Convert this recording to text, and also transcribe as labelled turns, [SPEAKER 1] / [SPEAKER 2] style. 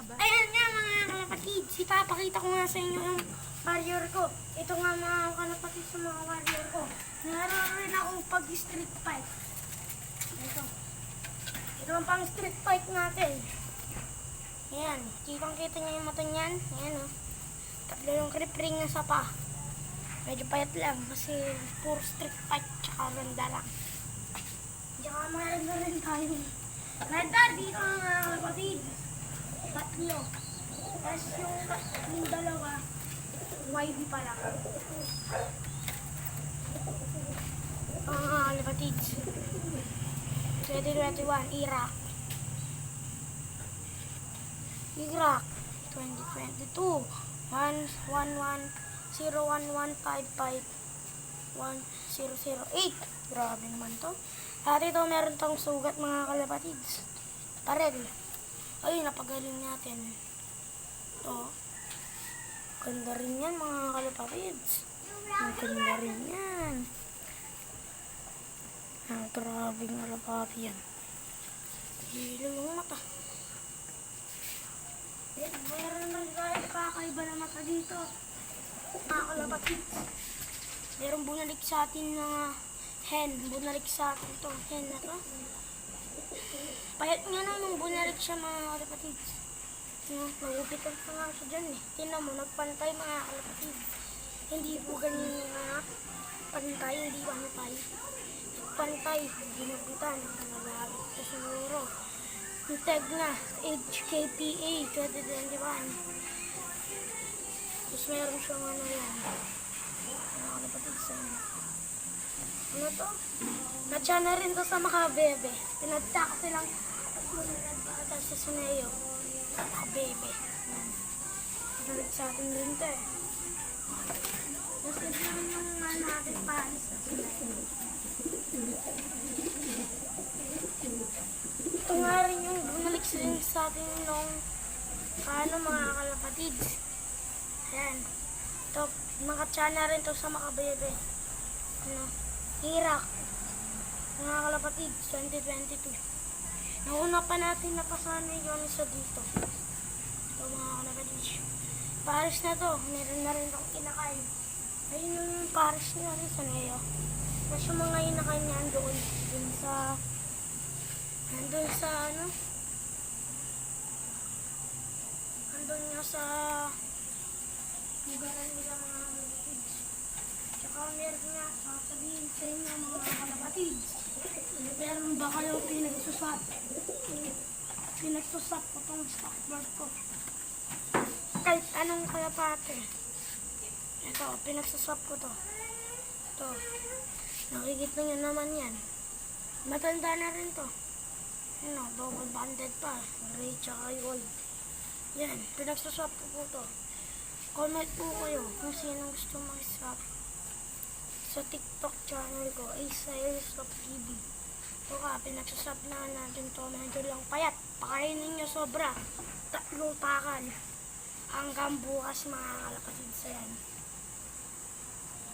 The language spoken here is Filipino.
[SPEAKER 1] Ayan nga mga kalapatid, ipapakita ko nga sa inyo yung warrior ko. Ito nga mga kalapatid sa mga warrior ko. Naroon rin akong pag-street fight. Ito ang pang street fight natin. Ayan, kitang-kita niyo yung mata niyan. Ayan o. Tatlo yung grip ring na sapa. Medyo payat lang kasi puro street fight tsaka ganda lang. Tsaka meron na rin tayong radar dito mga kalapatid. Tatlo. Tapos yung dalawa, YB pa lang. Kalapatids. 2021, Iraq. 2022, 111-01155-1008. Grabe naman to. At ito meron tong sugat mga kalapatids. Parel. Ay, napagaling natin. Ito. Ganda rin yan mga kalapatids. Ang ganda rin yan. Ang grabing kalapati yan. Hilo yung mata. Meron na tayo kakaiba na mata dito. Mga kalapatids. Meron bunalik sa atin na hen. Bunalik sa atin to. Hen na to. Payat nga na nung bunalik siya mga kalapatids. Nagupitan pa nga siya dyan eh. Tingnan mo, nagpantay mga kalapatids. Hindi po ganyan nga pantay, hindi pantay. Pantay, ginugutan, nangagagit ka siguro. Yung tag na, HKPA 2021. Tapos meron siyang ano yan. Mga kalapatids sa inyo. Ano to? Natya na rin to sa Makabebe. Tinadta ko silang at sa Suneo. Makabebe. Nalit sa atin din to eh. Mas naman yung natin panis sa Suneo. Ito nga rin yung bumalik sa atin nung mga kalapatids. Ayan. Ito, nakatya na rin to sa Makabebe. Iraq. Mga kalapatid, 2022. Nauna pa natin napasanay yung isa dito. Ito mga kalapatid. Paris na to. Meron na rin akong kinakain. Ayun yung Paris na rin sa Neo. Tapos yung mga inakain niya doon. Andun sa ano? Andun nga sa lugaran nila mga kalapatid. Tsaka meron nga sasabihin sa inyo mga kalapatid. Meron ba kayong pinagsusap? Pinagsusap ko itong stockboard ko. Kahit anong kalapate. Ito, pinagsusap ko to. Ito. Nakikita nyo naman yan. Matanda na rin to. Ano, double banded pa. Gray tsaka gold. Yan, pinagsusap ko po to. Comment po kayo kung sino gusto mag-swap sa TikTok channel ko, AceSayers.tv. Ito ka, pinagsasap na natin ito. Medyo lang payat. Pakainin nyo sobra. 3 pakal. Hanggang bukas mga kalapatid sa yan.